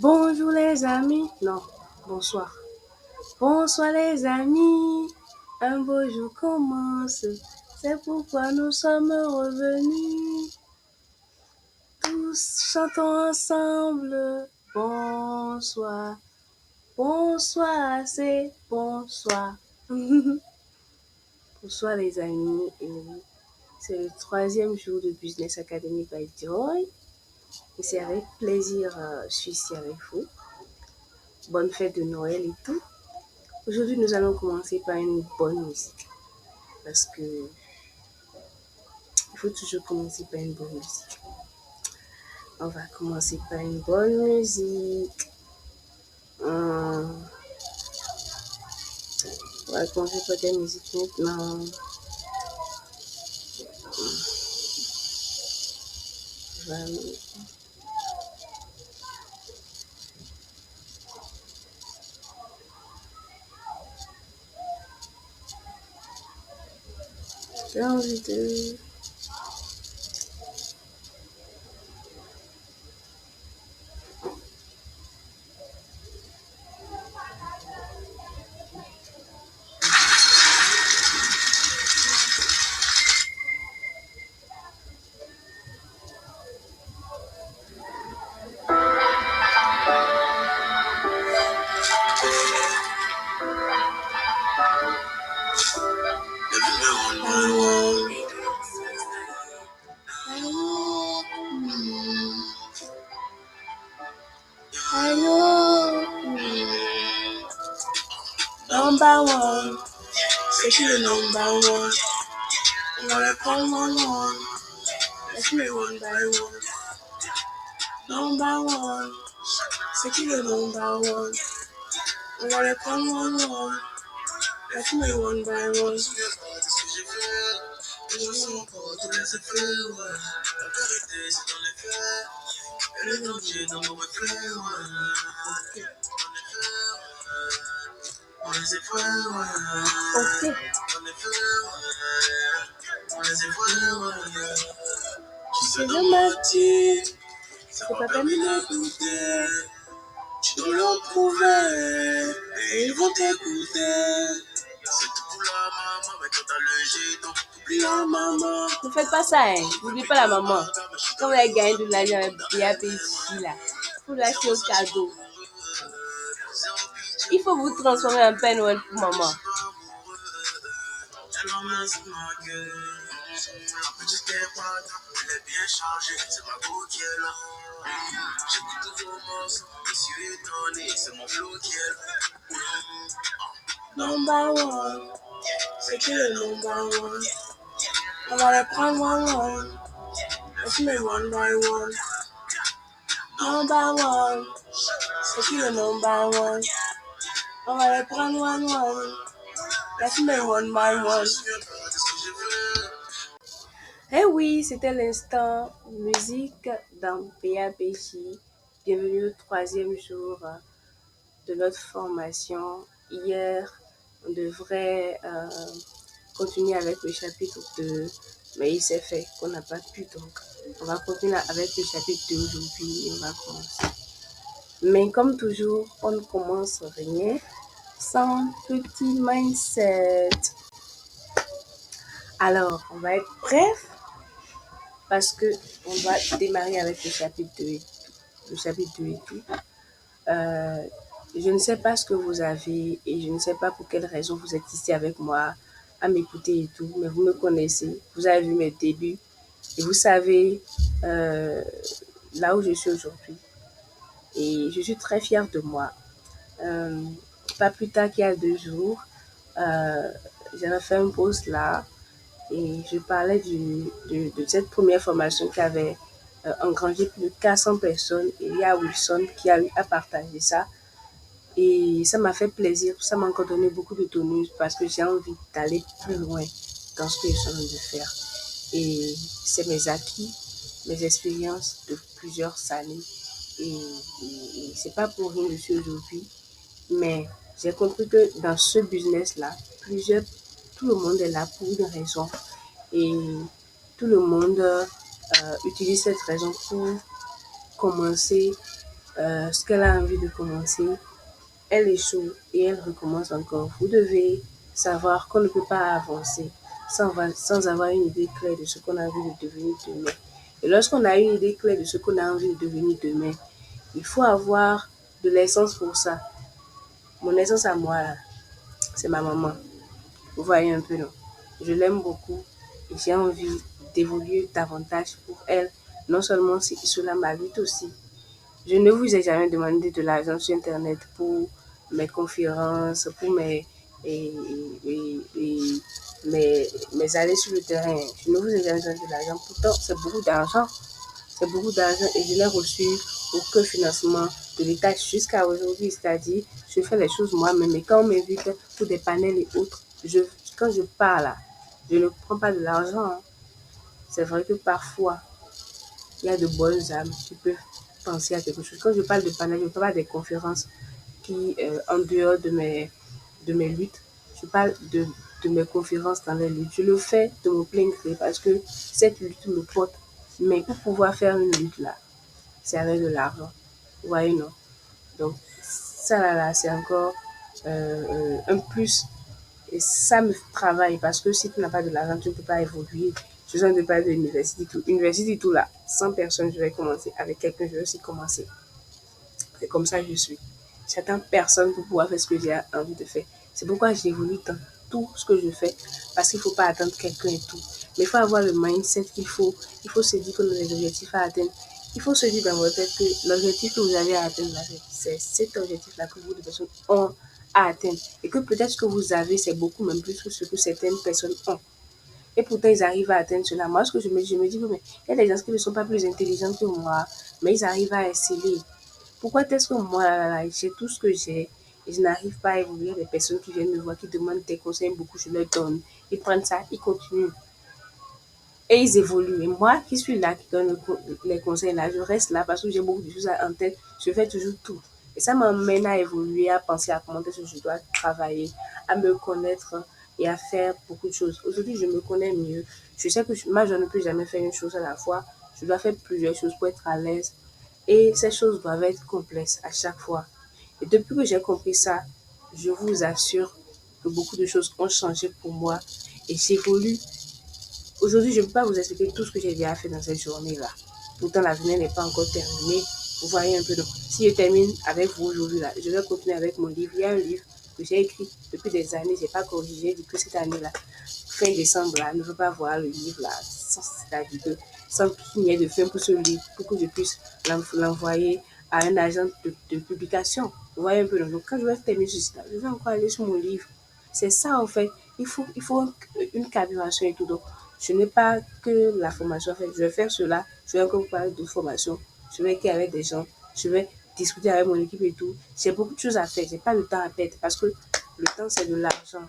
Bonjour les amis. Non, bonsoir. Bonsoir les amis. Un beau jour commence. C'est pourquoi nous sommes revenus. Tous chantons ensemble. Bonsoir. Bonsoir, c'est bonsoir. Bonsoir les amis. C'est le troisième jour de Business Academy by Joy. Et c'est avec plaisir, je suis ici avec vous. Bonne fête de Noël et tout. Aujourd'hui, nous allons commencer par une bonne musique. Parce que il faut toujours commencer par une bonne musique. On va commencer par une bonne musique. On va commencer par des musiques maintenant. J'ai envie de... Number one, c'est qui le number one? On va le prendre one. Let's me one by one. Number one, c'est qui le number one? On va le prendre one. Let's me one by one. Je sens encore tous les effets, ouais. La vérité, c'est dans les faits. Et le danger dans mon reflet, ouais. On les effets, ouais. Ok. On les fait, ouais. On les effets, ouais. Tu sais, dans ma tête, ça va pas permis d'écouter. Tu dois leur prouver. Et ils vont t'écouter. C'est tout pour la maman, mais quand t'as le jeton, oublie la maman. Ne faites pas ça, hein. N'oubliez pas la maman. Quand vous allez gagner de l'argent avec BAPJ, là, faut l'acheter au cadeau. Il faut vous transformer en Père Noël pour maman. Elle est bien chargée, c'est ma go qui est là. J'écoute tous vos morceaux, je suis étonné, c'est mon flow qui est là. Number one, c'est qui le number one? On va le prendre one. Let's me one by one. Number one, c'est qui le number one? On va le prendre one. Let's me one by one. Eh oui, c'était l'instant musique dans PAPJ. Bienvenue au troisième jour de notre formation. Hier, on devrait continuer avec le chapitre 2, mais il s'est fait qu'on n'a pas pu, donc on va continuer avec le chapitre 2 aujourd'hui et on va commencer. Mais comme toujours, on ne commence rien sans petit mindset. Alors, on va être bref parce que on va démarrer avec le chapitre 2 et tout. Le chapitre 2 et tout. Je ne sais pas ce que vous avez et je ne sais pas pour quelle raison vous êtes ici avec moi à m'écouter et tout, mais vous me connaissez, vous avez vu mes débuts et vous savez là où je suis aujourd'hui. Et je suis très fière de moi. Pas plus tard qu'il y a 2 jours, j'avais fait un post là et je parlais de cette première formation qui avait engrangé plus de 400 personnes et il y a Wilson qui a eu à partager ça. Et ça m'a fait plaisir, ça m'a encore donné beaucoup de tonus parce que j'ai envie d'aller plus loin dans ce que je suis en train de faire. Et c'est mes acquis, mes expériences de plusieurs années. Et c'est pas pour rien que je suis aujourd'hui, mais j'ai compris que dans ce business-là, tout le monde est là pour une raison. Et tout le monde utilise cette raison pour commencer ce qu'elle a envie de commencer, elle échoue et elle recommence encore. Vous devez savoir qu'on ne peut pas avancer sans avoir une idée claire de ce qu'on a envie de devenir demain. Et lorsqu'on a une idée claire de ce qu'on a envie de devenir demain, il faut avoir de l'essence pour ça. Mon essence à moi, là, c'est ma maman. Vous voyez un peu, non? Je l'aime beaucoup et j'ai envie d'évoluer davantage pour elle. Non seulement si cela m'habite aussi. Je ne vous ai jamais demandé de l'argent sur Internet pour mes conférences, pour mes allées sur le terrain. Je ne vous ai jamais donné de l'argent. Pourtant, c'est beaucoup d'argent. C'est beaucoup d'argent et je n'ai reçu aucun financement de l'État jusqu'à aujourd'hui. C'est-à-dire, je fais les choses moi-même. Et quand on m'invite pour des panels et autres, quand je pars là, je ne prends pas de l'argent, hein. C'est vrai que parfois, il y a de bonnes âmes qui peuvent penser à quelque chose. Quand je parle de panel, je ne parle pas des conférences qui, en dehors de mes luttes, je parle de mes conférences dans les luttes. Je le fais de mon plein gré parce que cette lutte me porte. Mais pour pouvoir faire une lutte là, c'est avec de l'argent. Vous voyez, non? Donc, ça là, c'est encore un plus. Et ça me travaille parce que si tu n'as pas de l'argent, tu ne peux pas évoluer. Je ne pas de l'université tout. Université tout là, 100 personnes, je vais commencer. Avec quelqu'un, je vais aussi commencer. C'est comme ça que je suis. J'attends personne pour pouvoir faire ce que j'ai envie de faire. C'est pourquoi j'évolue dans tout ce que je fais. Parce qu'il ne faut pas attendre quelqu'un et tout. Mais il faut avoir le mindset il faut se dire qu'on a des objectifs à atteindre. Il faut se dire dans votre tête que l'objectif que vous avez à atteindre, c'est cet objectif-là que beaucoup de personnes ont à atteindre. Et que peut-être ce que vous avez, c'est beaucoup même plus que ce que certaines personnes ont. Et pourtant, ils arrivent à atteindre cela. Moi, ce que je me dis, mais il y a des gens qui ne sont pas plus intelligents que moi, mais ils arrivent à exceller. Pourquoi est-ce que moi, j'ai tout ce que j'ai et je n'arrive pas à évoluer? Des personnes qui viennent me voir, qui demandent des conseils, beaucoup, je leur donne. Ils prennent ça, ils continuent. Et ils évoluent. Et moi, qui suis là, qui donne les conseils là, je reste là parce que j'ai beaucoup de choses en tête. Je fais toujours tout. Et ça m'emmène à évoluer, à penser à comment est-ce que je dois travailler, à me connaître et à faire beaucoup de choses. Aujourd'hui, je me connais mieux. Je sais que moi, je ne peux jamais faire une chose à la fois. Je dois faire plusieurs choses pour être à l'aise. Et ces choses doivent être complexes à chaque fois. Et depuis que j'ai compris ça, je vous assure que beaucoup de choses ont changé pour moi et j'évolue. Aujourd'hui, je ne peux pas vous expliquer tout ce que j'ai déjà fait dans cette journée-là. Pourtant, la journée n'est pas encore terminée. Vous voyez un peu. Donc, si je termine avec vous aujourd'hui, là, je vais continuer avec mon livre. Il y a un livre que j'ai écrit depuis des années. Je n'ai pas corrigé depuis cette année-là. Fin décembre, là, ne veut pas voir le livre, là, c'est-à-dire que sans qu'il n'y ait de fin pour ce livre, pour que je puisse l'envoyer à un agent de publication. Vous voyez un peu. Donc, quand je vais terminer ceci, là, je vais encore aller sur mon livre. C'est ça, en fait. Il faut une carburation et tout. Donc, je n'ai pas que la formation à faire. Je vais faire cela. Je vais encore parler de formation. Je vais écrire avec des gens. Je vais discuter avec mon équipe et tout. J'ai beaucoup de choses à faire. J'ai pas le temps à perdre parce que le temps, c'est de l'argent.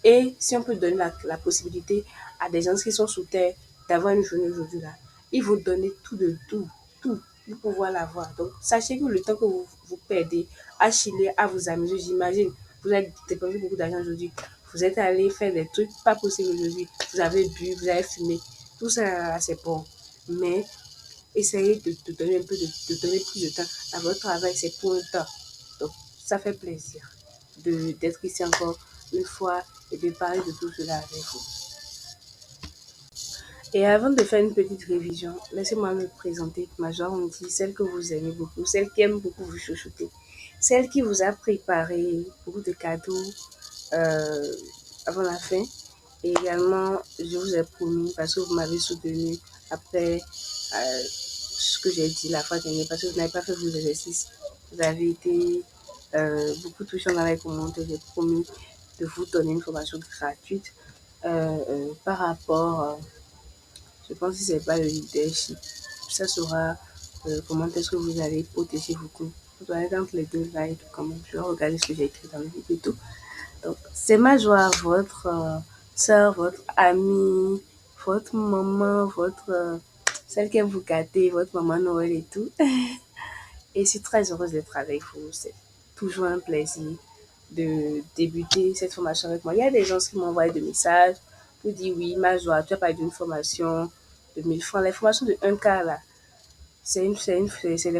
Et si on peut donner la possibilité à des gens qui sont sous terre d'avoir une journée aujourd'hui là, ils vont donner tout de tout pour pouvoir l'avoir. Donc, sachez que le temps que vous perdez à chiller, à vous amuser, j'imagine, vous avez dépensé beaucoup d'argent aujourd'hui. Vous êtes allé faire des trucs pas possibles aujourd'hui. Vous avez bu, vous avez fumé. Tout ça, c'est bon. Mais essayez de donner un peu de donner plus de temps à votre travail. C'est pour un temps. Donc, ça fait plaisir d'être ici encore une fois et de parler de tout cela avec vous. Et avant de faire une petite révision, laissez-moi me présenter ma dit celle que vous aimez beaucoup, celle qui aime beaucoup vous chouchouter, celle qui vous a préparé beaucoup de cadeaux euh, avant la fin. Et également, je vous ai promis, parce que vous m'avez soutenu après ce que j'ai dit la fois dernière, parce que vous n'avez pas fait vos exercices. Vous avez été beaucoup touchant dans les commentaires. J'ai promis de vous donner une formation gratuite par rapport, je pense que ce n'est pas le leadership. Ça sera comment est-ce que vous allez protéger vos comptes. Vous doit être entre les deux là et tout quand même. Je vais regarder ce que j'ai écrit dans le livre et tout. Donc, c'est ma joie, votre soeur, votre amie, votre maman, votre celle qui aime vous gâter, votre maman Noël et tout. Et je suis très heureuse d'être avec vous. C'est toujours un plaisir de débuter cette formation avec moi. Il y a des gens qui m'envoient des messages pour dire oui, ma joie, tu as parlé d'une formation de 1000 francs. Les formations de 1 quart là, c'est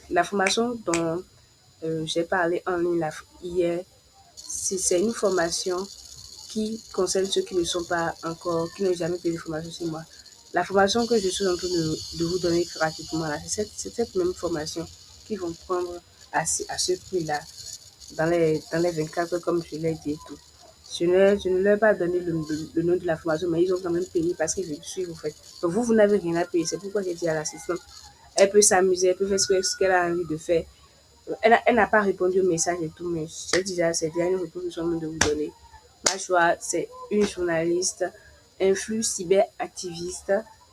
la formation dont j'ai parlé en ligne hier. C'est une formation qui concerne ceux qui ne sont pas encore, qui n'ont jamais payé de formation chez moi. La formation que je suis en train de vous donner gratuitement là, c'est cette même formation qu'ils vont prendre à ce prix-là dans les 24 heures comme je l'ai dit et tout. Je ne leur ai pas donné le nom de la formation, mais ils ont quand même payé parce qu'ils veulent suivre en fait. Donc vous n'avez rien à payer. C'est pourquoi j'ai dit à l'assistante, elle peut s'amuser, elle peut faire ce qu'elle a envie de faire. Elle n'a pas répondu au message et tout, mais j'ai déjà, c'est déjà une réponse que je suis en train de vous donner. Ma choix, c'est une journaliste, influx cyberactiviste.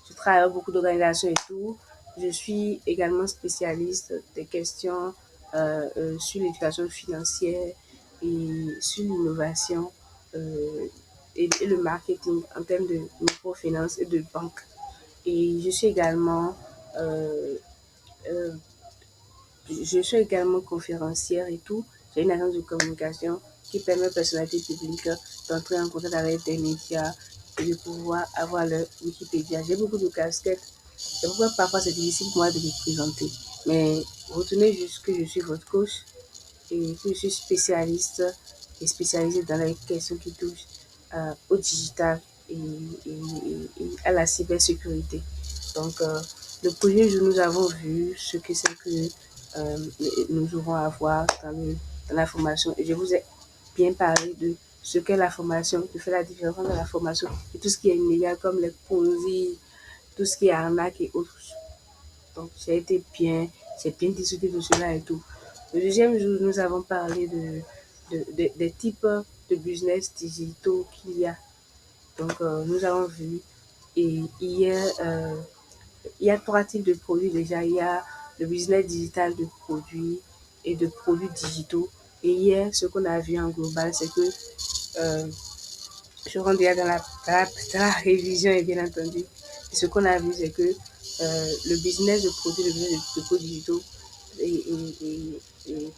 Je travaille avec beaucoup d'organisations et tout. Je suis également spécialiste des questions sur l'éducation financière et sur l'innovation et le marketing en termes de microfinance et de banque. Et euh, euh, je suis également conférencière et tout. J'ai une agence de communication qui permet aux personnalités publiques d'entrer en contact avec des médias et de pouvoir avoir leur Wikipédia. J'ai beaucoup de casquettes. C'est pourquoi parfois c'est difficile pour moi de me présenter. Mais retenez juste que je suis votre coach et que je suis spécialiste et spécialisée dans les questions qui touchent au digital et à la cybersécurité. Donc, le premier jour, nous avons vu ce que c'est que nous aurons à voir dans la formation. Et je vous ai bien parlé de ce qu'est la formation, de faire la différence entre la formation et tout ce qui est illégal comme les Ponzi, tout ce qui est arnaque et autres. Donc, j'ai bien discuté de cela et tout. Le deuxième jour, nous avons parlé des types de business digitaux qu'il y a. Donc, nous avons vu, et il y a trois types de produits déjà. Il y a le business digital de produits et de produits digitaux. Et hier, ce qu'on a vu en global, c'est que euh, je rentre déjà dans la révision, et bien entendu. Et ce qu'on a vu, c'est que le business de produits, le business de produits digitaux et, et, et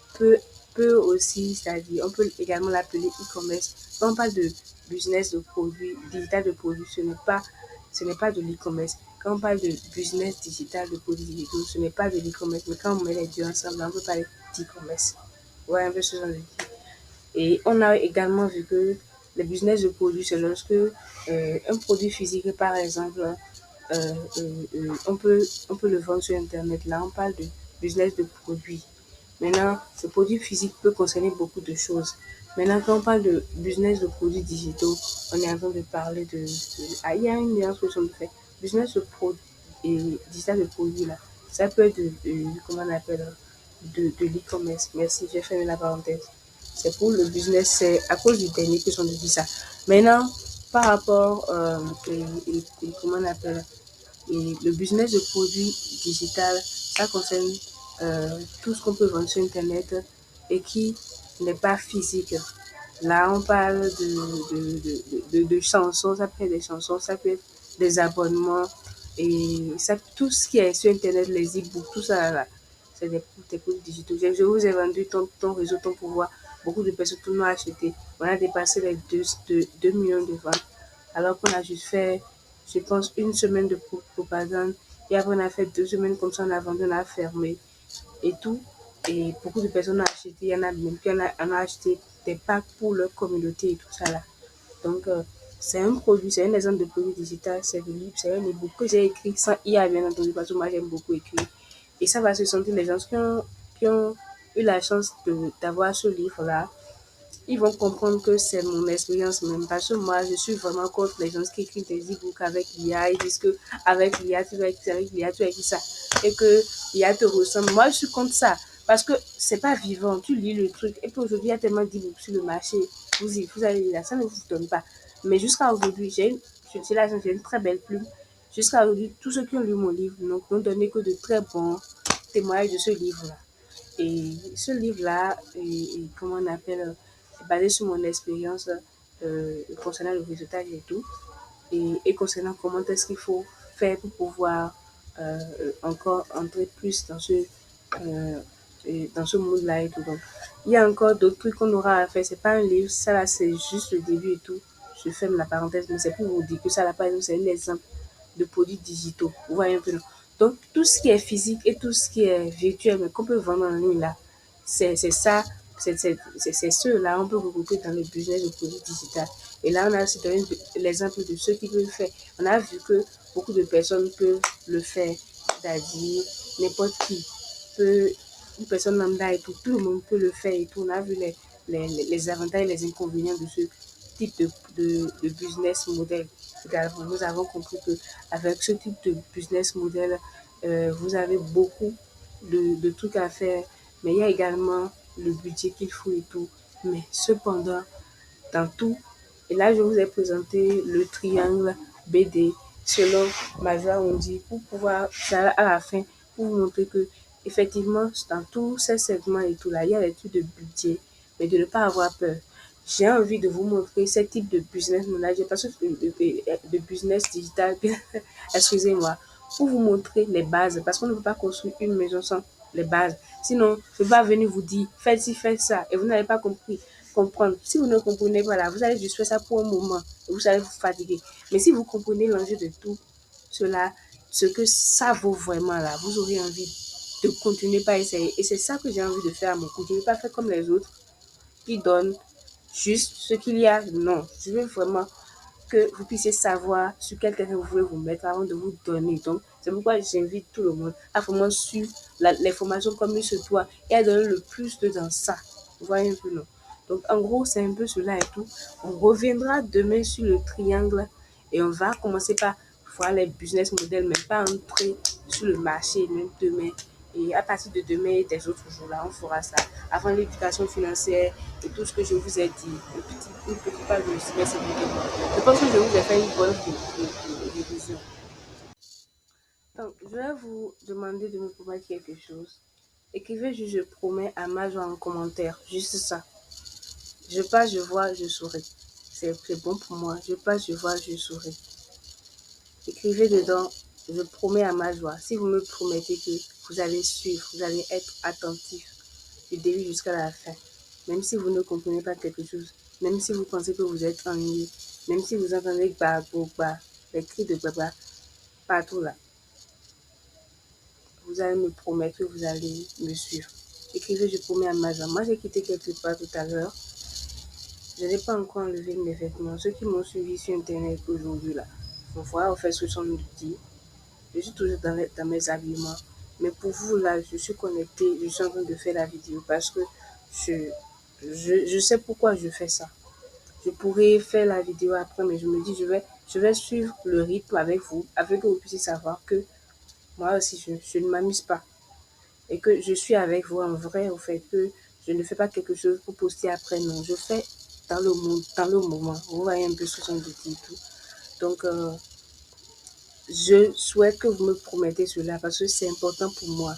peut aussi, c'est-à-dire, on peut également l'appeler e-commerce. Quand on parle de business de produits, digital de produits, ce n'est pas de l'e-commerce. Quand on parle de business digital de produits digitaux, ce n'est pas de l'e-commerce. Mais quand on met les deux ensemble, on peut parler d'e-commerce. Ouais, un peu ce genre de. Et on a également vu que le business de produits, c'est lorsque un produit physique, par exemple, on peut le vendre sur Internet. Là, on parle de business de produits. Maintenant, ce produit physique peut concerner beaucoup de choses. Maintenant, quand on parle de business de produits digitaux, on est en train de parler il y a une meilleure solution de faire. Business de produits et digital de produits, là, ça peut être comment on appelle, de l'e-commerce. Merci, j'ai fermé la parenthèse. C'est pour le business, c'est à cause du dernier que j'en dit ça. Maintenant, par rapport, comment on appelle, et le business de produits digital, ça concerne tout ce qu'on peut vendre sur Internet et qui n'est pas physique. Là, on parle de chansons, ça peut être des chansons, ça peut être des abonnements et ça, tout ce qui est sur Internet, les e-books, tout ça là, c'est des produits digitaux. Je vous ai vendu ton réseau, ton pouvoir. Beaucoup de personnes tout l'ont acheté. On a dépassé les 2 millions de ventes alors qu'on a juste fait, je pense, une semaine de propagande et après on a fait 2 semaines comme ça, on a vendu, on a fermé et tout. Et beaucoup de personnes ont acheté, il y en a même qui en a acheté des packs pour leur communauté et tout ça là. Donc, c'est un produit, c'est un exemple de produit digital, c'est du livre, c'est un e-book que j'ai écrit sans IA, bien entendu, parce que moi j'aime beaucoup écrire. Et ça va se sentir les gens qui ont eu la chance d'avoir ce livre-là, ils vont comprendre que c'est mon expérience même. Parce que moi, je suis vraiment contre les gens qui écrivent des e-books avec l'IA. Ils disent que avec l'IA, tu vas écrire, avec l'IA, tu vas écrire ça. Et que l'IA te ressemble. Moi, je suis contre ça. Parce que c'est pas vivant. Tu lis le truc. Et puis aujourd'hui, il y a tellement d'e-books sur le marché. Vous allez lire, ça ne vous donne pas. Mais jusqu'à aujourd'hui, j'ai une très belle plume. Jusqu'à aujourd'hui, tous ceux qui ont lu mon livre n'ont donné que de très bons témoignages de ce livre-là. Et ce livre-là, comment on appelle, est basé sur mon expérience concernant le réseautage et tout, et concernant comment est-ce qu'il faut faire pour pouvoir encore entrer plus dans ce monde-là et tout. Donc, il y a encore d'autres trucs qu'on aura à faire. C'est pas un livre, ça là, c'est juste le début et tout. Je ferme la parenthèse, mais c'est pour vous dire que ça là, par exemple, c'est un exemple de produits digitaux. Vous voyez un peu, non? Donc, tout ce qui est physique et tout ce qui est virtuel, mais qu'on peut vendre en ligne là, c'est ça, c'est ceux-là, on peut regrouper dans le business de produits digital. Et là, on a aussi donné l'exemple de ceux qui peuvent le faire. On a vu que beaucoup de personnes peuvent le faire, c'est-à-dire n'importe qui peut, une personne lambda et tout, tout le monde peut le faire et tout. On a vu les avantages et les inconvénients de ce type de business model. Également, nous avons compris que avec ce type de business model, vous avez beaucoup de trucs à faire, mais il y a également le budget qu'il faut et tout. Mais cependant, dans tout, et là, je vous ai présenté le triangle BD selon Major Ondi pour pouvoir, à la fin, pour vous montrer que, effectivement, dans tous ces segments et tout là, il y a des trucs de budget, mais de ne pas avoir peur. J'ai envie de vous montrer ce type de business manager, parce que de business digital, excusez-moi, pour vous montrer les bases, parce qu'on ne peut pas construire une maison sans les bases. Sinon, je ne vais pas venir vous dire, faites ci, faites ça, et vous n'avez pas compris comprendre. Si vous ne comprenez pas là, vous allez juste faire ça pour un moment et vous allez vous fatiguer. Mais si vous comprenez l'enjeu de tout cela, ce que ça vaut vraiment là, vous aurez envie de continuer par essayer. Et c'est ça que j'ai envie de faire à mon coup. Je ne vais pas faire comme les autres qui donnent juste ce qu'il y a. Non, je veux vraiment que vous puissiez savoir sur quel terrain vous voulez vous mettre avant de vous donner. Donc, c'est pourquoi j'invite tout le monde à vraiment suivre les formations comme il se doit et à donner le plus de dans ça. Vous voyez un peu, non? Donc, en gros, c'est un peu cela et tout. On reviendra demain sur le triangle et on va commencer par voir les business models, mais pas entrer sur le marché même demain. Et à partir de demain et des autres jours là, on fera ça. Avant l'éducation financière et tout ce que je vous ai dit, une petite page de business model. Je pense que je vous ai fait une bonne révision. Donc, je vais vous demander de me promettre quelque chose. Écrivez juste je promets à ma joie en commentaire. Juste ça. Je passe, je vois, je souris. C'est bon pour moi. Je passe, je vois, je souris. Écrivez dedans, je promets à ma joie. Si vous me promettez que vous allez suivre, vous allez être attentif du début jusqu'à la fin. Même si vous ne comprenez pas quelque chose, même si vous pensez que vous êtes ennuyé, même si vous entendez bah, les cris de baba partout là, vous allez me promettre que vous allez me suivre. Écrivez, je promets à ma joie. Moi, j'ai quitté quelque part tout à l'heure. Je n'ai pas encore enlevé mes vêtements. Ceux qui m'ont suivi sur Internet aujourd'hui, là, vont voir au fait ce que sont dit. Je suis toujours dans mes habillements. Mais pour vous, là, je suis connectée. Je suis en train de faire la vidéo parce que je, je sais pourquoi je fais ça. Je pourrais faire la vidéo après, mais je me dis, je vais suivre le rythme avec vous, afin que vous puissiez savoir que moi aussi, je ne m'amuse pas. Et que je suis avec vous en vrai, au fait que je ne fais pas quelque chose pour poster après, non. Je fais dans le monde, dans le moment. Vous voyez un peu ce que j'en dis et tout. Donc, je souhaite que vous me promettez cela parce que c'est important pour moi.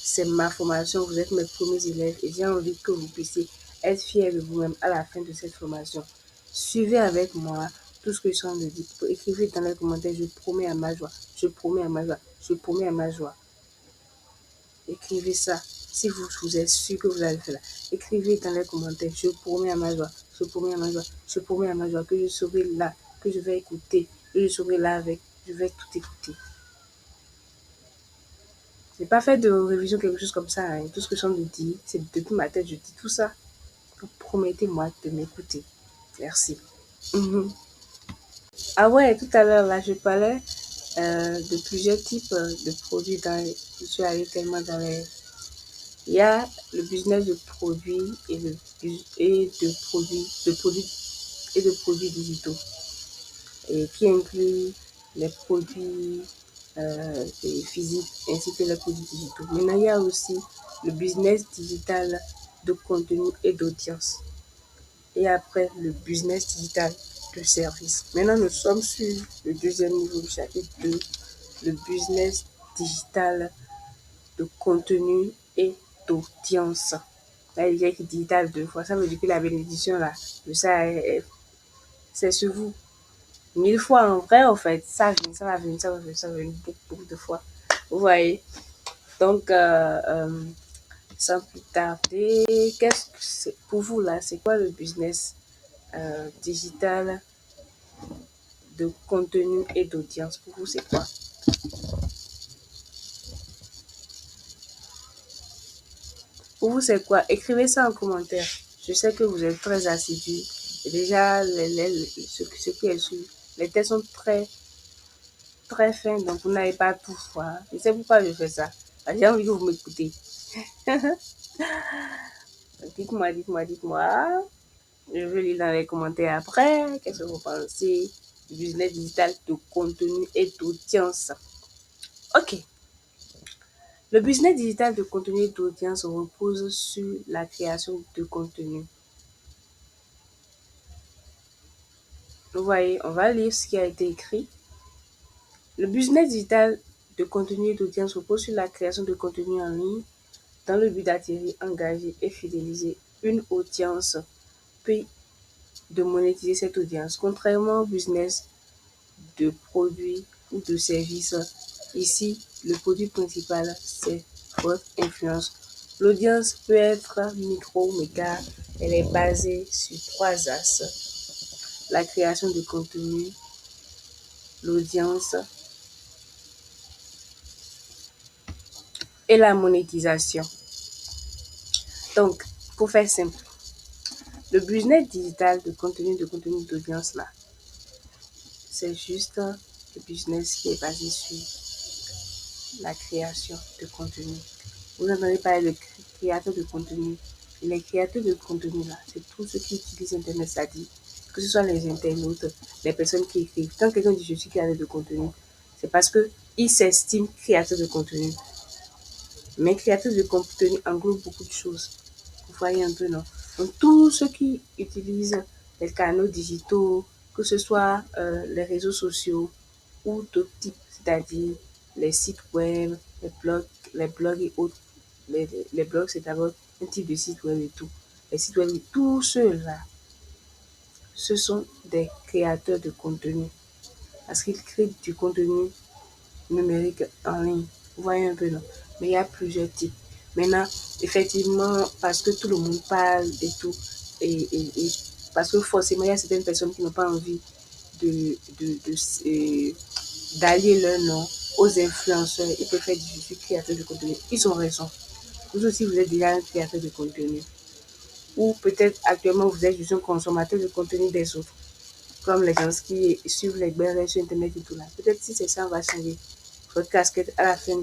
C'est ma formation, vous êtes mes premiers élèves et j'ai envie que vous puissiez être fiers de vous-même à la fin de cette formation. Suivez avec moi tout ce que je suis en train de dire. Écrivez dans les commentaires, je promets à ma joie, je promets à ma joie, je promets à ma joie. Écrivez ça. Si vous êtes sûr que vous allez faire là, écrivez dans les commentaires, je promets à ma joie, je promets à ma joie, je promets à ma joie que je serai là, que je vais écouter, que je serai là avec, je vais tout écouter. J'ai pas fait de révision, quelque chose comme ça. Hein. Tout ce que je suis en train de dire, c'est depuis ma tête, je dis tout ça. Donc, promettez-moi de m'écouter. Merci. Mhm. Ah ouais, tout à l'heure, là, je parlais de plusieurs types de produits. Je suis allée tellement dans les... Il y a le business de produits et de produits digitaux. Et qui inclut les produits physiques ainsi que les produits digitaux. Maintenant, il y a aussi le business digital de contenu et d'audience. Et après, le business digital de service. Maintenant, nous sommes sur le deuxième niveau du chapitre 2, le business digital de contenu et d'audience. Là, il y a écrit digital deux fois. Ça veut dire que la bénédiction, là, de ça, c'est sur vous. 1000 fois en vrai, en fait. Ça vient, ça va venir, ça va venir, ça va venir beaucoup, beaucoup de fois. Vous voyez? Donc, sans plus tarder, qu'est-ce que c'est pour vous là? C'est quoi le business digital de contenu et d'audience? Pour vous, c'est quoi? Pour vous, c'est quoi? Écrivez ça en commentaire. Je sais que vous êtes très assidus. Et déjà, ce qui est sûr, les textes sont très, très fins, donc vous n'avez pas tout voir. Et c'est pourquoi je fais ça. J'ai envie que vous m'écoutez. Dites-moi. Je veux lire dans les commentaires après. Qu'est-ce que vous pensez du business digital de contenu et d'audience? Ok. Le business digital de contenu et d'audience repose sur la création de contenu. Vous voyez, on va lire ce qui a été écrit. Le business digital de contenu et d'audience repose sur la création de contenu en ligne dans le but d'attirer, engager et fidéliser une audience, puis de monétiser cette audience. Contrairement au business de produits ou de services, ici, le produit principal, c'est votre influence. L'audience peut être micro, méga. Elle est basée sur 3 axes. La création de contenu, l'audience et la monétisation. Donc, pour faire simple, le business digital de contenu d'audience là, c'est juste le business qui est basé sur la création de contenu. Vous entendez parler de créateurs de contenu. Et les créateurs de contenu là, c'est tous ceux qui utilisent Internet, ça dit, que ce soit les internautes, les personnes qui écrivent. Quand quelqu'un dit je suis créateur de contenu, c'est parce qu'il s'estime créateur de contenu. Mais créateur de contenu englobe beaucoup de choses. Vous voyez un peu, non? Donc, tous ceux qui utilisent les canaux digitaux, que ce soit les réseaux sociaux ou d'autres types, c'est-à-dire les sites web, les blogs et autres. Les blogs, c'est d'abord un type de site web et tout. Les sites web, tous ceux-là, ce sont des créateurs de contenu. Parce qu'ils créent du contenu numérique en ligne. Vous voyez un peu, non? Mais il y a plusieurs types. Maintenant, effectivement, parce que tout le monde parle et tout, et parce que forcément, il y a certaines personnes qui n'ont pas envie de, de, de, euh, d'allier leur nom aux influenceurs. Ils préfèrent dire je suis créateur de contenu. Ils ont raison. Vous aussi, vous êtes déjà un créateur de contenu. Ou peut-être actuellement, vous êtes juste un consommateur de contenu des autres. Comme les gens qui suivent les BRS sur Internet et tout là. Peut-être si c'est ça, on va changer votre casquette à la fin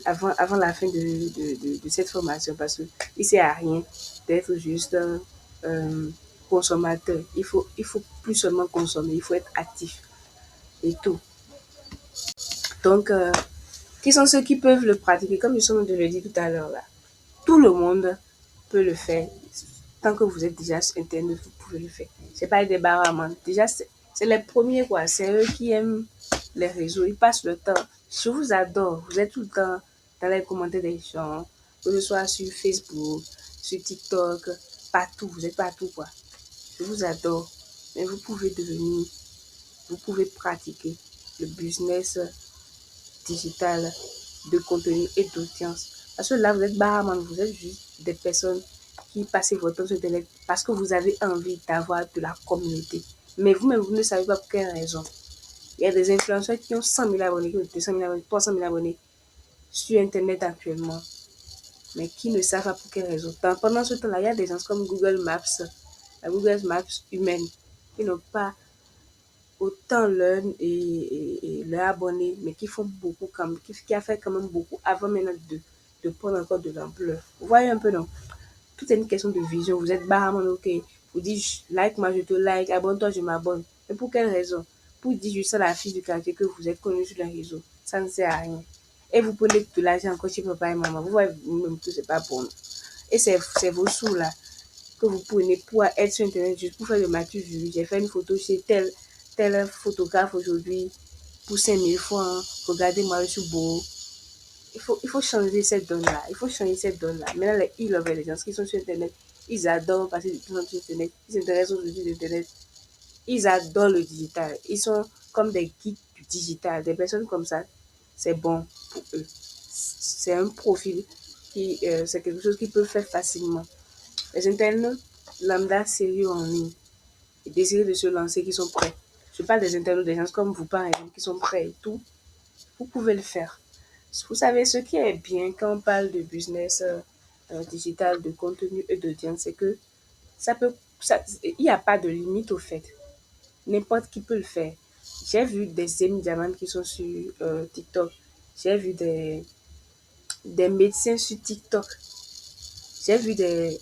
avant la fin de cette formation parce qu'il ne sert à rien d'être juste un consommateur. Il faut plus seulement consommer, il faut être actif et tout. Donc, qui sont ceux qui peuvent le pratiquer? Comme je suis en train de le dire tout à l'heure là, tout le monde peut le faire. Tant que vous êtes déjà sur Internet, vous pouvez le faire. C'est pas des barraman. Déjà, c'est les premiers, quoi. C'est eux qui aiment les réseaux. Ils passent le temps. Je vous adore. Vous êtes tout le temps dans les commentaires des gens, que ce soit sur Facebook, sur TikTok, partout. Vous êtes partout, quoi. Je vous adore. Mais vous pouvez pratiquer le business digital de contenu et d'audience. Parce que là, vous êtes barman, vous êtes juste des personnes qui passent votre temps sur Internet parce que vous avez envie d'avoir de la communauté. Mais vous-même, vous ne savez pas pour quelle raison. Il y a des influenceurs qui ont 100 000 abonnés, qui ont 200 000 abonnés, 300 000 abonnés sur Internet actuellement, mais qui ne savent pas pour quelle raison. Pendant ce temps-là, il y a des gens comme Google Maps, la Google Maps humaine, qui n'ont pas autant et leur abonnés, mais qui font beaucoup, qui a fait quand même beaucoup avant maintenant de prendre encore de l'ampleur. Vous voyez un peu, non? Tout est une question de vision. Vous êtes barman, ok. Vous dites, like, moi je te like, abonne-toi, je m'abonne. Mais pour quelle raison? Pour dire juste à la fille du quartier que vous êtes connue sur les réseaux. Ça ne sert à rien. Et vous prenez de l'argent encore chez papa et maman. Vous voyez vous-même que c'est pas bon. Et c'est vos sous là que vous prenez pour être sur Internet juste pour faire le Mathieu vu. J'ai fait une photo chez tel photographe aujourd'hui pour 5 000 francs. Regardez-moi, je suis beau. Il faut changer cette donne-là. Il faut changer cette donne-là. Maintenant, les gens qui sont sur Internet, ils adorent passer du temps sur Internet. Ils s'intéressent aux outils d'Internet. Ils adorent le digital. Ils sont comme des guides du digital. Des personnes comme ça, c'est bon pour eux. C'est un profil c'est quelque chose qu'ils peuvent faire facilement. Les internautes lambda sérieux en ligne et désireux de se lancer qui sont prêts. Je parle des internautes, des gens comme vous par exemple qui sont prêts et tout. Vous pouvez le faire. Vous savez, ce qui est bien quand on parle de business digital de contenu et d'audience, c'est que il n'y a pas de limite au fait. N'importe qui peut le faire. J'ai vu des Amy Diamant qui sont sur TikTok. J'ai vu des médecins sur TikTok. J'ai vu des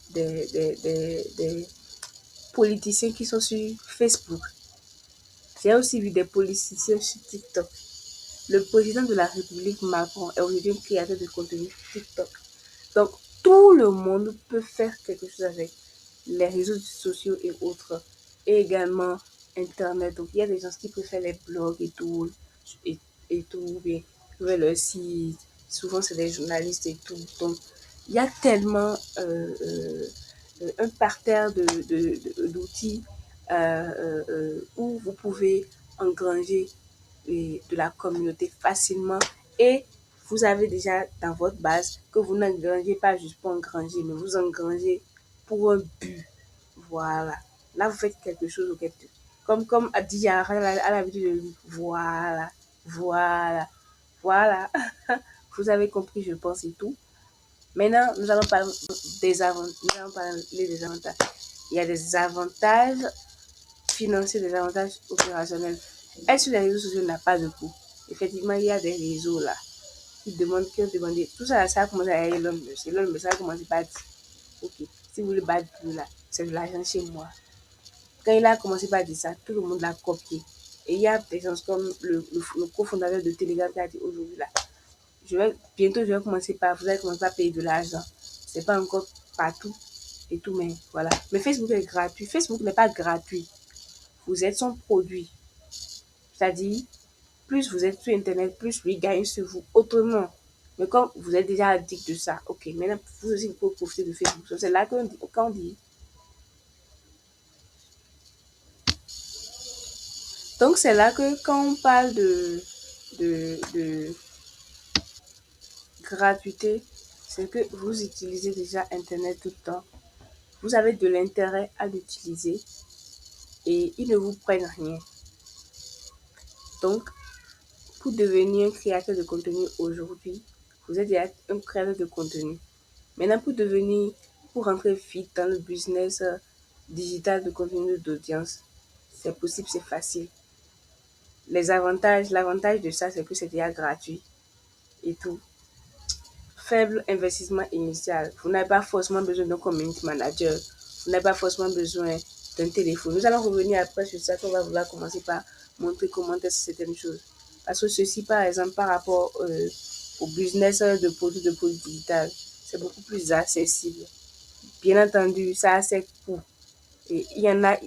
politiciens qui sont sur Facebook. J'ai aussi vu des politiciens sur TikTok. Le président de la République, Macron, est aujourd'hui un créateur de contenu TikTok. Donc, tout le monde peut faire quelque chose avec les réseaux sociaux et autres. Et également Internet. Donc, il y a des gens qui préfèrent les blogs et, et tout, bien, le site. Souvent, c'est des journalistes et tout. Donc, il y a tellement un parterre d'outils où vous pouvez engranger de la communauté facilement et vous avez déjà dans votre base que vous n'engrangez pas juste pour engranger, mais vous engrangez pour un but. Voilà. Là, vous faites quelque chose auquel comme a dit Yara à l'habitude de lui. Voilà. Voilà. Voilà. Vous avez compris, je pense, et tout. Maintenant, nous allons parler nous allons parler des avantages. Il y a des avantages financiers, des avantages opérationnels. Être sur les réseaux sociaux n'a pas de coût. Effectivement, il y a des réseaux là qui ont demandé. Tout ça, ça a commencé à Elon Musk. Elon Musk, ça a commencé par dire, ok, si vous voulez battre plus là, c'est de l'argent chez moi. Quand il a commencé par dire ça, tout le monde l'a copié. Et il y a des gens comme le cofondateur de Telegram qui a dit aujourd'hui là, bientôt je vais commencer par, vous allez commencer par payer de l'argent. C'est pas encore partout et tout, mais voilà. Mais Facebook est gratuit. Facebook n'est pas gratuit. Vous êtes son produit. C'est-à-dire, plus vous êtes sur Internet, plus lui gagne sur vous autrement. Mais quand vous êtes déjà addict de ça, ok, maintenant vous aussi vous pouvez profiter de Facebook. C'est là qu'on dit, quand on dit. Donc c'est là que quand on parle de gratuité, c'est que vous utilisez déjà Internet tout le temps. Vous avez de l'intérêt à l'utiliser et ils ne vous prennent rien. Donc, pour devenir un créateur de contenu aujourd'hui, vous êtes déjà un créateur de contenu. Maintenant, pour rentrer vite dans le business digital de contenu d'audience, c'est possible, c'est facile. L'avantage de ça, c'est que c'est déjà gratuit et tout. Faible investissement initial. Vous n'avez pas forcément besoin d'un community manager. Vous n'avez pas forcément besoin d'un téléphone. Nous allons revenir après sur ça, qu'on va vouloir commencer par montrer comment est certaines choses. Parce que ceci, par exemple, par rapport au business de produits digital, c'est beaucoup plus accessible. Bien entendu, ça a ses coûts. Et il y en a,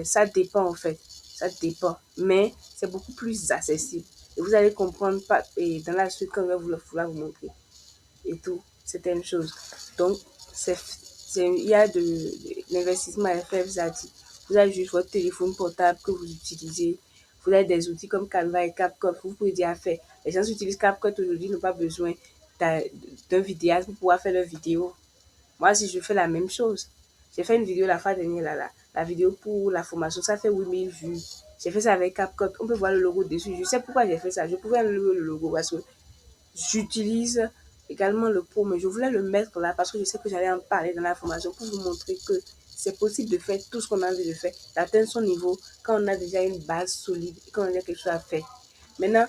ça dépend en fait. Ça dépend. Mais c'est beaucoup plus accessible. Et vous allez comprendre et dans la suite quand je vais vouloir vous montrer. Et tout, certaines choses. Donc, il y a l'investissement à faire, vous avez juste votre téléphone portable que vous utilisez. Vous avez des outils comme Canva et CapCut. Vous pouvez dire à faire. Les gens qui utilisent CapCut aujourd'hui n'ont pas besoin d'un vidéaste pour pouvoir faire leur vidéo. Moi, si je fais la même chose, j'ai fait une vidéo la fois dernière, la vidéo pour la formation, ça fait 8000 vues. J'ai fait ça avec CapCut. On peut voir le logo dessus. Je sais pourquoi j'ai fait ça. Je pouvais enlever le logo parce que j'utilise également le pro, mais je voulais le mettre là parce que je sais que j'allais en parler dans la formation pour vous montrer que c'est possible de faire tout ce qu'on a envie de faire, d'atteindre son niveau quand on a déjà une base solide et quand on a quelque chose à faire. Maintenant,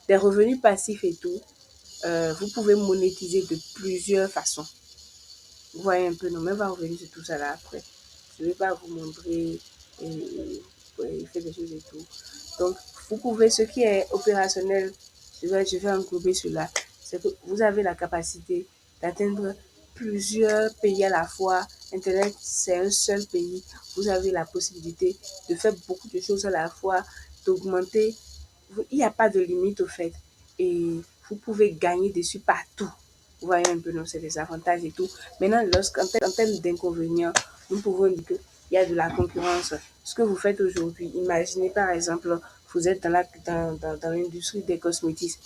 des revenus passifs et tout, vous pouvez monétiser de plusieurs façons. Vous voyez un peu, non, mais on va revenir sur tout ça là après. Je ne vais pas vous montrer et faire des choses et tout. Donc, vous pouvez, ce qui est opérationnel, je vais englober cela, c'est que vous avez la capacité d'atteindre plusieurs pays à la fois. Internet, c'est un seul pays. Vous avez la possibilité de faire beaucoup de choses à la fois, d'augmenter. Il n'y a pas de limite au fait. Et vous pouvez gagner dessus partout. Vous voyez un peu, non, c'est des avantages et tout. Maintenant, en termes d'inconvénients, nous pouvons dire qu'il y a de la concurrence. Ce que vous faites aujourd'hui, imaginez par exemple, vous êtes dans l'industrie des cosmétiques.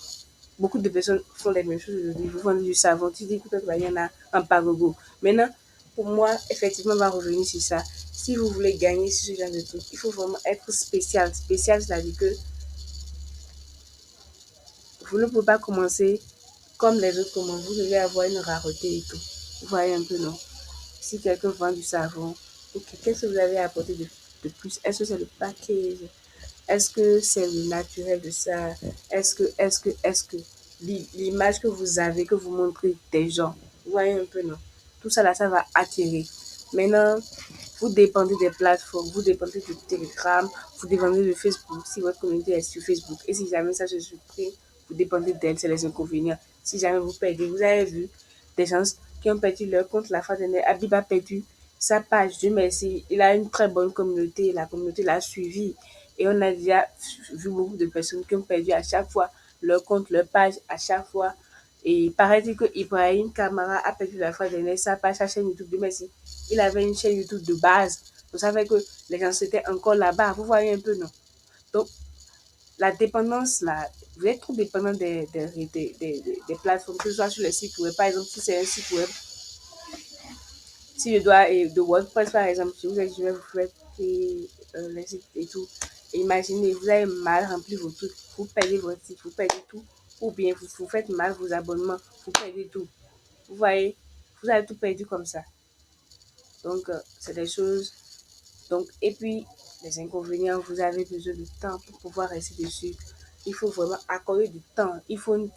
Beaucoup de personnes font les mêmes choses aujourd'hui. Vous vendez du savon, tu dis que peut-être il y en a un Pagogo. Maintenant, pour moi, effectivement, on va revenir sur ça. Si vous voulez gagner sur ce genre de truc, il faut vraiment être spécial. Spécial, c'est-à-dire que vous ne pouvez pas commencer comme les autres commencent. Vous devez avoir une rareté et tout. Vous voyez un peu, non? Si quelqu'un vend du savon, ok, qu'est-ce que vous avez apporté de plus? Est-ce que c'est le package? Est-ce que c'est le naturel de ça? Est-ce que l'image que vous avez, que vous montrez des gens, vous voyez un peu, non? Tout ça là, ça va attirer. Maintenant, vous dépendez des plateformes, vous dépendez de Telegram, vous dépendez de Facebook, si votre communauté est sur Facebook. Et si jamais ça se supprime, vous dépendez d'elle, c'est les inconvénients. Si jamais vous perdez, vous avez vu des gens qui ont perdu leur compte la fois dernière. Habib a perdu sa page, Dieu merci. Il a une très bonne communauté, la communauté l'a suivi. Et on a déjà vu beaucoup de personnes qui ont perdu à chaque fois leur compte, leur page, à chaque fois. Et paraît-il que Ibrahim Kamara a perdu la fois dernière sa page, sa chaîne YouTube. Dieu merci. Il avait une chaîne YouTube de base. Vous savez que les gens étaient encore là-bas. Vous voyez un peu, non? Donc, la dépendance, là, vous êtes trop dépendant des plateformes, que ce soit sur les sites web. Par exemple, si c'est un site web, si je dois, et de WordPress par exemple, si vous êtes, je vais vous faire les sites et tout. Et imaginez, vous avez mal rempli vos trucs, vous perdez votre site, vous perdez tout. Ou bien vous faites mal vos abonnements, vous perdez tout. Vous voyez, vous avez tout perdu comme ça. Donc, c'est des choses. Donc, et puis, les inconvénients, vous avez besoin de temps pour pouvoir rester dessus. Il faut vraiment accorder du temps. Il faut,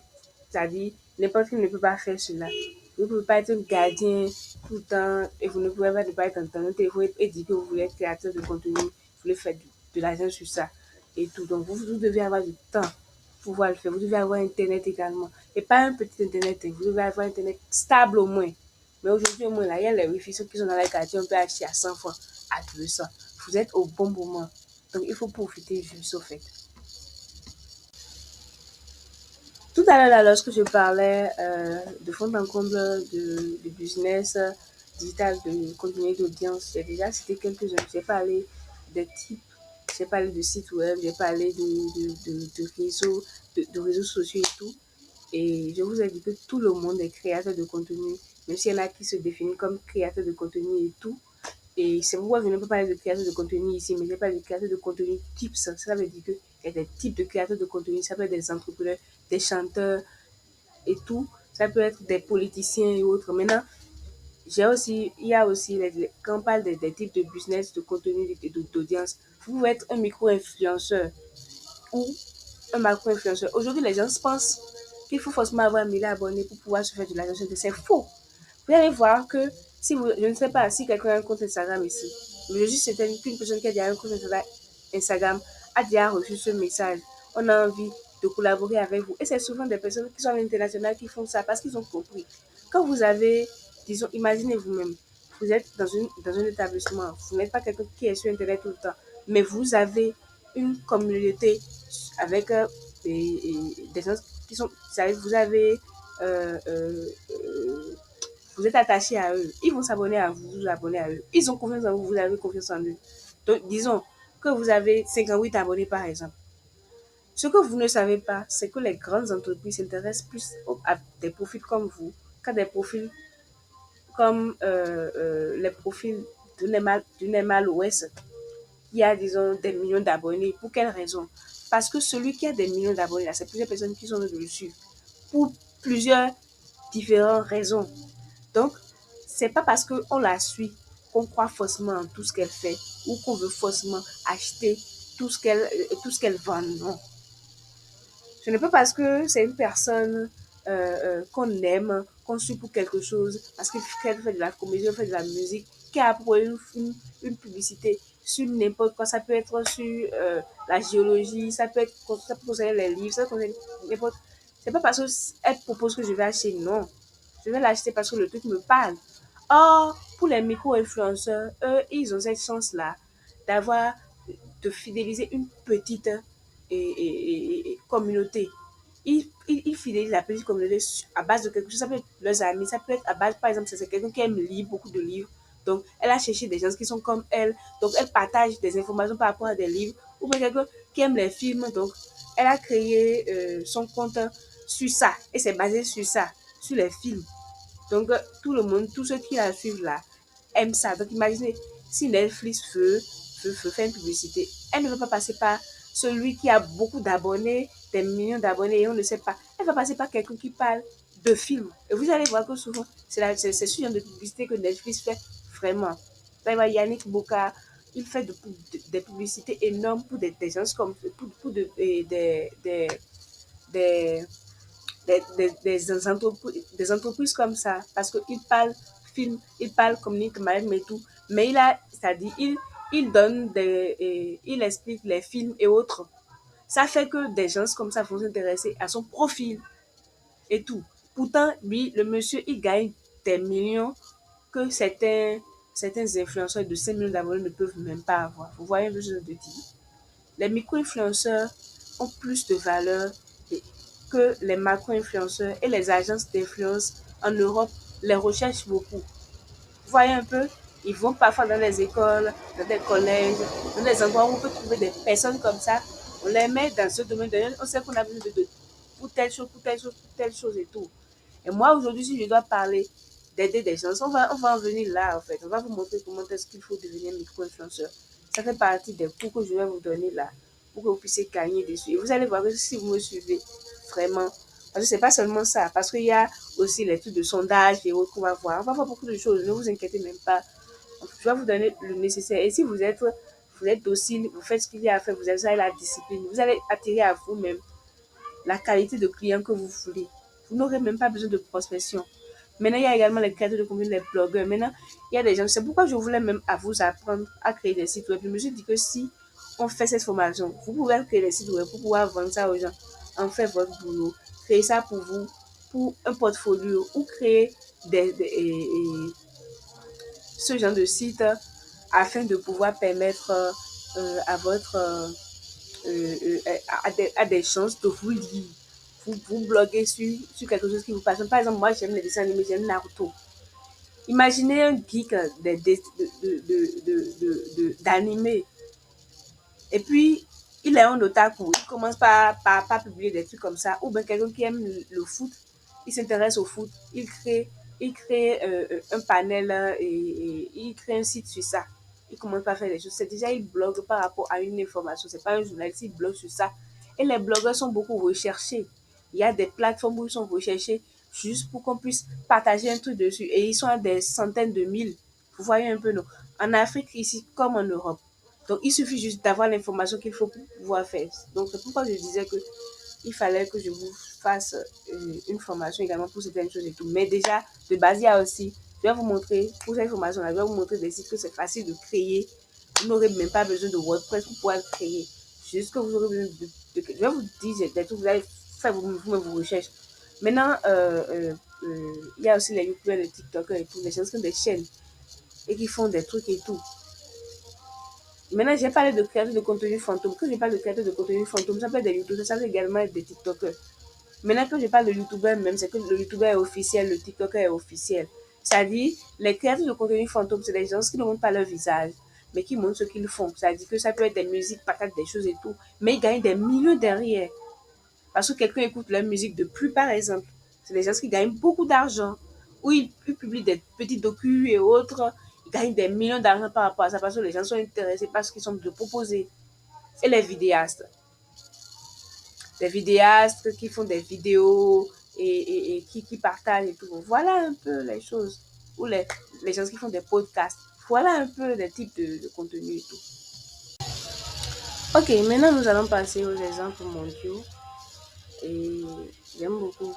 c'est-à-dire, n'importe qui ne peut pas faire cela. Vous ne pouvez pas être un gardien tout le temps et vous ne pouvez pas ne pas être dans votre téléphone et dire que vous voulez être créateur de contenu, vous voulez faire de l'argent sur ça et tout. Donc, vous devez avoir du temps pour pouvoir le faire. Vous devez avoir Internet également. Et pas un petit Internet, vous devez avoir Internet stable au moins. Mais aujourd'hui, au moins, là, il y a les Wi-Fi, ceux qui sont dans les quartiers, on peut acheter à 100 fois, à 200. Vous êtes au bon moment. Donc, il faut profiter juste au fait. Tout à l'heure, là, lorsque je parlais de fond en comble de business digital, de contenu d'audience, j'ai déjà cité quelques-uns. J'ai parlé des types, j'ai parlé de sites web, j'ai parlé de réseaux sociaux et tout. Et je vous ai dit que tout le monde est créateur de contenu, même s'il y en a qui se définissent comme créateur de contenu et tout. Et c'est pourquoi je ne peux pas parler de créateur de contenu ici, mais je parle de créateur de contenu type. Ça veut dire qu'il y a des types de créateurs de contenu. Ça peut être des entrepreneurs, des chanteurs et tout. Ça peut être des politiciens et autres. Maintenant, il y a aussi, quand on parle des types de business, de contenu, d'audience, vous pouvez être un micro-influenceur ou un macro-influenceur. Aujourd'hui, les gens pensent qu'il faut forcément avoir 1000 abonnés pour pouvoir se faire de l'argent. C'est faux. Vous allez voir que si vous, je ne sais pas si quelqu'un a un compte Instagram ici, mais je suis certaine qu'une personne qui a déjà un compte Instagram a déjà reçu ce message. On a envie de collaborer avec vous. Et c'est souvent des personnes qui sont à l'international qui font ça parce qu'ils ont compris. Quand vous avez, disons, imaginez vous-même, vous êtes dans un établissement, vous n'êtes pas quelqu'un qui est sur Internet tout le temps, mais vous avez une communauté avec des gens qui sont, vous avez euh, euh, euh, vous êtes attaché à eux, ils vont s'abonner à vous, vous abonnez à eux. Ils ont confiance en vous, vous avez confiance en eux. Donc, disons que vous avez 58 abonnés, par exemple. Ce que vous ne savez pas, c'est que les grandes entreprises s'intéressent plus à des profils comme vous qu'à des profils comme les profils du Nemal OS qui a, disons, des millions d'abonnés. Pour quelle raison? Parce que celui qui a des millions d'abonnés, là, c'est plusieurs personnes qui sont dessus pour plusieurs différentes raisons. Donc, c'est pas parce qu'on la suit qu'on croit forcément en tout ce qu'elle fait ou qu'on veut forcément acheter tout ce qu'elle vend. Non. Ce n'est pas parce que c'est une personne qu'on aime, qu'on suit pour quelque chose, parce qu'elle fait de la comédie, elle fait de la musique, qui a pour une publicité sur n'importe quoi. Ça peut être sur la géologie, ça peut concerner les livres, ça peut concerner n'importe. C'est pas parce qu'elle propose que je vais acheter, non. Je vais l'acheter parce que le truc me parle. Or, pour les micro-influenceurs, eux, ils ont cette chance-là d'avoir, de fidéliser une petite communauté. Ils fidélisent la petite communauté à base de quelque chose. Ça peut être leurs amis, ça peut être à base, par exemple, c'est quelqu'un qui aime lire beaucoup de livres. Donc, elle a cherché des gens qui sont comme elle. Donc, elle partage des informations par rapport à des livres. Ou bien quelqu'un qui aime les films. Donc, elle a créé son compte sur ça. Et c'est basé sur ça, sur les films. Donc, tout le monde, tous ceux qui la suivent là, aiment ça. Donc, imaginez, si Netflix veut faire une publicité, elle ne va pas passer par celui qui a beaucoup d'abonnés, des millions d'abonnés et on ne sait pas. Elle va passer par quelqu'un qui parle de films. Et vous allez voir que souvent, c'est ce genre de publicité que Netflix fait vraiment. Là, il y a Yannick Boka, il fait des publicités énormes pour des gens comme pour des, des entreprises comme ça. Parce qu'il parle film, il parle communique même et tout. Mais c'est-à-dire, il donne il explique les films et autres. Ça fait que des gens comme ça vont s'intéresser à son profil et tout. Pourtant, lui, le monsieur, il gagne des millions que certains influenceurs de 5 millions d'abonnés ne peuvent même pas avoir. Vous voyez le genre de dire. Les micro-influenceurs ont plus de valeur que les macro-influenceurs et les agences d'influence en Europe les recherchent beaucoup. Vous voyez un peu, ils vont parfois dans les écoles, dans des collèges, dans des endroits où on peut trouver des personnes comme ça. On les met dans ce domaine, on sait qu'on a besoin de pour telle chose, pour telle chose, pour telle chose et tout. Et moi, aujourd'hui, si je dois parler d'aider des gens, on va en venir là, en fait. On va vous montrer comment est-ce qu'il faut devenir micro-influenceur. Ça fait partie des cours que je vais vous donner là, pour que vous puissiez gagner dessus. Et vous allez voir que si vous me suivez, vraiment, parce que c'est pas seulement ça, parce qu'il y a aussi les trucs de sondage et autres qu'on va voir. On va voir beaucoup de choses, ne vous inquiétez même pas. Je vais vous donner le nécessaire. Et si vous êtes docile, vous faites ce qu'il y a à faire, vous avez la discipline, vous allez attirer à vous-même la qualité de client que vous voulez. Vous n'aurez même pas besoin de prospection. Maintenant, il y a également les créateurs de contenu, les blogueurs. Maintenant, il y a des gens, c'est pourquoi je voulais même à vous apprendre à créer des sites web. Je me suis dit que si on fait cette formation, vous pouvez créer des sites web pour pouvoir vendre ça aux gens, en faire votre boulot, créer ça pour vous, pour un portfolio, ou créer ce genre de site afin de pouvoir permettre à votre à des chances de vous lire. Vous bloguez sur quelque chose qui vous passionne. Par exemple, moi, j'aime les dessins animés, j'aime Naruto. Imaginez un geek d'animé. Et puis, il est un otaku. Il commence par publier des trucs comme ça. Ou bien quelqu'un qui aime le foot, il s'intéresse au foot. Il crée un panel et il crée un site sur ça. Il commence par faire des choses. C'est déjà, il blogue par rapport à une information. C'est pas un journaliste, il blogue sur ça. Et les blogueurs sont beaucoup recherchés. Il y a des plateformes où ils sont recherchés juste pour qu'on puisse partager un truc dessus. Et ils sont à des centaines de mille. Vous voyez un peu, non? En Afrique, ici, comme en Europe. Donc, il suffit juste d'avoir l'information qu'il faut pour pouvoir faire. Donc, c'est pourquoi je disais que il fallait que je vous fasse une formation également pour certaines choses et tout. Mais déjà, de base, il y a aussi, je vais vous montrer, pour cette formation-là, je vais vous montrer des sites que c'est facile de créer. Vous n'aurez même pas besoin de WordPress pour pouvoir le créer. Juste que vous aurez besoin je vais vous dire des trucs, vous allez faire vos recherches. Maintenant, il y a aussi les youtubeurs, les tiktokers et tout, les gens qui ont des chaînes et qui font des trucs et tout. Maintenant, j'ai parlé de créateurs de contenu fantôme. Quand je parle de créateurs de contenu fantôme, ça peut être des youtubeurs, ça peut également être des tiktokers. Maintenant, quand je parle de youtubeur même, c'est que le youtubeur est officiel, le tiktoker est officiel. C'est-à-dire, les créateurs de contenu fantôme, c'est des gens qui ne montrent pas leur visage, mais qui montrent ce qu'ils font. C'est-à-dire que ça peut être des musiques, patates, des choses et tout, mais ils gagnent des millions derrière. Parce que quelqu'un écoute leur musique de plus, par exemple. C'est des gens qui gagnent beaucoup d'argent. Ou ils publient des petits docus et autres. Ils gagnent des millions d'argent par rapport à ça parce que les gens sont intéressés par ce qu'ils sont de proposer. Et les vidéastes. Des vidéastes qui font des vidéos et qui partagent et tout. Voilà un peu les choses. Ou les gens qui font des podcasts. Voilà un peu les types de contenu et tout. Ok, maintenant nous allons passer aux exemples mondiaux. Et j'aime beaucoup.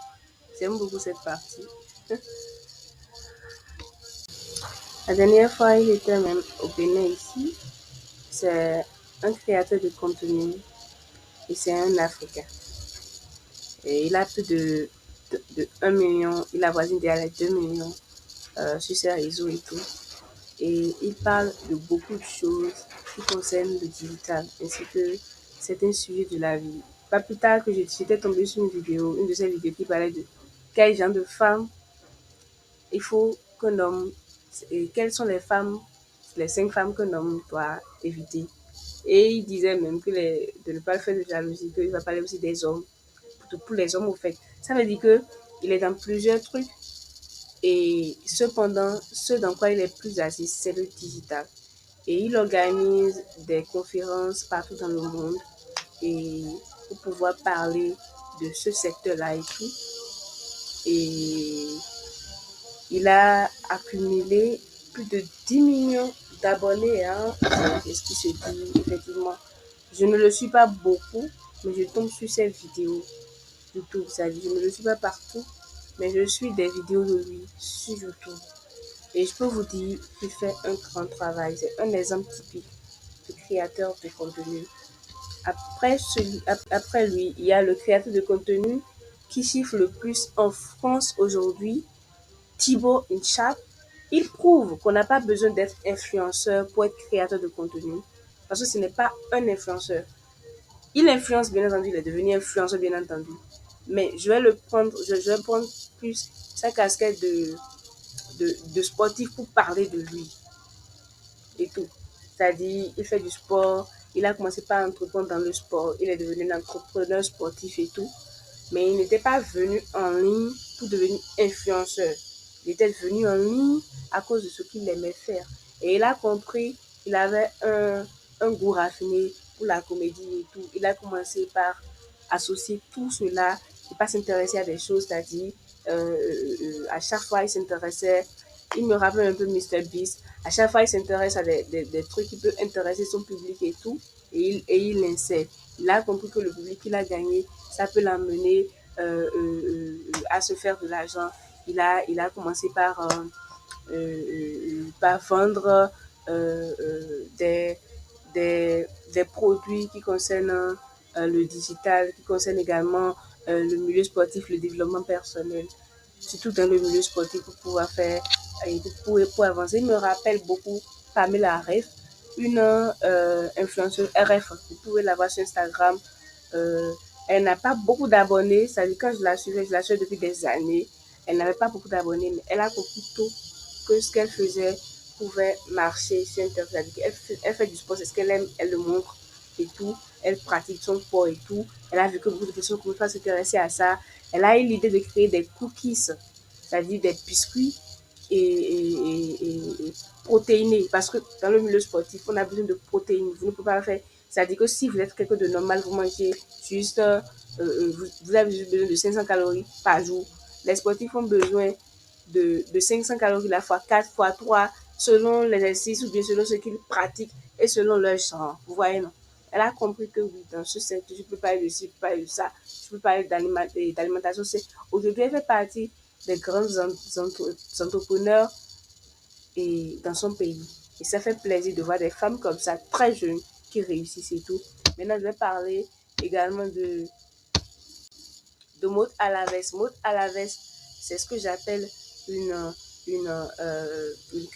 J'aime beaucoup cette partie. La dernière fois, il était même au Bénin ici. C'est un créateur de contenu et c'est un Africain. Et il a plus de 1 million, il avoisine déjà les 2 millions sur ses réseaux et tout. Et il parle de beaucoup de choses qui concernent le digital ainsi que certains sujets de la vie. Pas plus tard que j'étais tombée sur une de ces vidéos qui parlait de quel genre de femme il faut qu'un homme, et quelles sont les 5 femmes qu'un homme doit éviter. Et il disait même de ne pas faire de jalousie, qu'il va parler aussi des hommes, pour les hommes au fait. Ça veut dire qu'il est dans plusieurs trucs et cependant, ce dans quoi il est plus assis, c'est le digital. Et il organise des conférences partout dans le monde et pour pouvoir parler de ce secteur-là et tout. et il a accumulé plus de 10 millions d'abonnés. Hein. C'est ce qui se dit, effectivement. Je ne le suis pas beaucoup, mais je tombe sur ses vidéos YouTube. Je ne le suis pas partout, mais je suis des vidéos de lui sur YouTube. Et je peux vous dire qu'il fait un grand travail. C'est un exemple typique de créateur de contenu. Après lui, il y a le créateur de contenu qui chiffre le plus en France aujourd'hui, Thibaut Inchap. Il prouve qu'on n'a pas besoin d'être influenceur pour être créateur de contenu, parce que ce n'est pas un influenceur. Il influence, bien entendu, il est devenu influenceur, bien entendu. Mais je vais prendre plus sa casquette de sportif pour parler de lui et tout. C'est-à-dire, il fait du sport, il a commencé par entreprendre dans le sport, il est devenu un entrepreneur sportif et tout. Mais il n'était pas venu en ligne pour devenir influenceur. Il était venu en ligne à cause de ce qu'il aimait faire. Et il a compris qu'il avait un goût raffiné pour la comédie et tout. Il a commencé par associer tout cela et pas s'intéresser à des choses, c'est-à-dire à chaque fois il s'intéressait, il me rappelle un peu Mr Beast, à chaque fois il s'intéresse à des trucs qui peuvent intéresser son public et tout, et il insère. Il a compris que le public qu'il a gagné, ça peut l'amener à se faire de l'argent. Il a commencé par vendre des, des produits qui concernent le digital, qui concernent également le milieu sportif, le développement personnel, surtout dans le milieu sportif pour pouvoir faire et pour avancer. Il me rappelle beaucoup Pamela Ref, une influenceuse RF. Vous pouvez la voir sur Instagram. Euh, Elle n'a pas beaucoup d'abonnés. Ça dit quand je la suivais depuis des années. Elle n'avait pas beaucoup d'abonnés, mais elle a compris tôt que ce qu'elle faisait pouvait marcher sur Internet. Elle fait du sport, c'est ce qu'elle aime, elle le montre et tout. Elle pratique son sport et tout. Elle a vu que beaucoup de personnes commencent à s'intéresser à ça. Elle a eu l'idée de créer des cookies, c'est-à-dire des biscuits et protéinés. Parce que dans le milieu sportif, on a besoin de protéines. Vous ne pouvez pas faire. C'est-à-dire que si vous êtes quelqu'un de normal, vous mangez juste, vous avez juste besoin de 500 calories par jour. Les sportifs ont besoin de 500 calories la fois 4 fois 3 selon l'exercice ou bien selon ce qu'ils pratiquent et selon leur genre. Vous voyez, non? Elle a compris que oui, dans ce secteur, je peux parler de ci, je peux parler de ça, je peux parler d'alimentation. Aujourd'hui, elle fait partie des grands entrepreneurs et dans son pays. Et ça fait plaisir de voir des femmes comme ça, très jeunes, qui réussissent et tout. Maintenant, je vais parler également de Maud Alaves. Maud Alaves, c'est ce que j'appelle une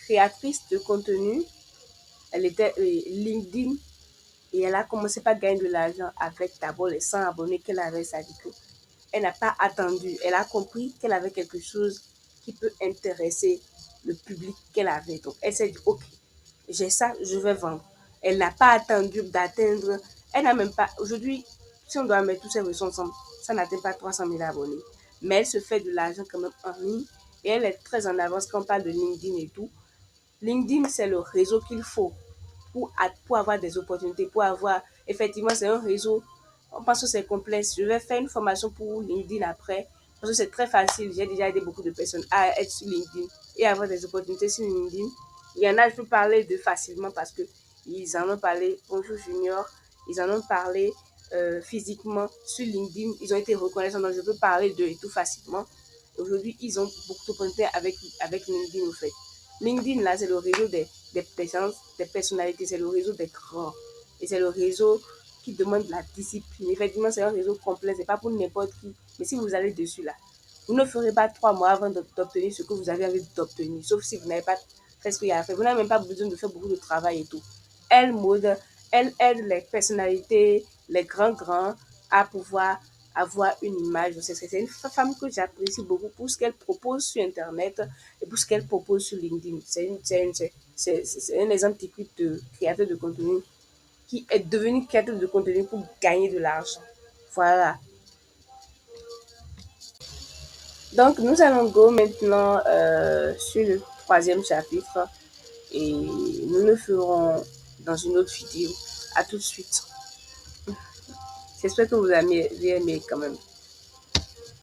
créatrice de contenu. Elle était LinkedIn et elle a commencé par gagner de l'argent avec d'abord les 100 abonnés qu'elle avait. Ça dit qu'elle n'a pas attendu. Elle a compris qu'elle avait quelque chose qui peut intéresser le public qu'elle avait. Donc, elle s'est dit, OK, j'ai ça, je vais vendre. Elle n'a pas attendu d'atteindre. Elle n'a même pas. Aujourd'hui, si on doit mettre tous ses ressources ensemble, ça n'atteint pas 300 000 abonnés. Mais elle se fait de l'argent quand même en ligne et elle est très en avance quand on parle de LinkedIn et tout. LinkedIn, c'est le réseau qu'il faut pour avoir des opportunités, pour avoir. Effectivement, c'est un réseau. On pense que c'est complexe. Je vais faire une formation pour LinkedIn après parce que c'est très facile. J'ai déjà aidé beaucoup de personnes à être sur LinkedIn et avoir des opportunités sur LinkedIn. Il y en a, je peux parler de facilement parce que ils en ont parlé. Bonjour Junior, ils en ont parlé physiquement sur LinkedIn. Ils ont été reconnaissants, donc je peux parler d'eux et tout facilement. Aujourd'hui, ils ont beaucoup d'opportunités avec LinkedIn, au fait. LinkedIn, là, c'est le réseau des personnes, des personnalités, c'est le réseau des grands. Et c'est le réseau qui demande de la discipline. Effectivement, c'est un réseau complet, c'est pas pour n'importe qui. Mais si vous allez dessus, là, vous ne ferez pas 3 mois avant d'obtenir ce que vous avez envie d'obtenir, sauf si vous n'avez pas fait ce qu'il y a à faire. Vous n'avez même pas besoin de faire beaucoup de travail et tout. Elle mode, elle aide les personnalités, les grands à pouvoir avoir une image. C'est une femme que j'apprécie beaucoup pour ce qu'elle propose sur Internet et pour ce qu'elle propose sur LinkedIn. C'est un exemple typique de créateur de contenu qui est devenu créateur de contenu pour gagner de l'argent. Voilà. Donc, nous allons go maintenant sur le troisième chapitre et nous le ferons dans une autre vidéo. À tout de suite. J'espère que vous avez aimé quand même.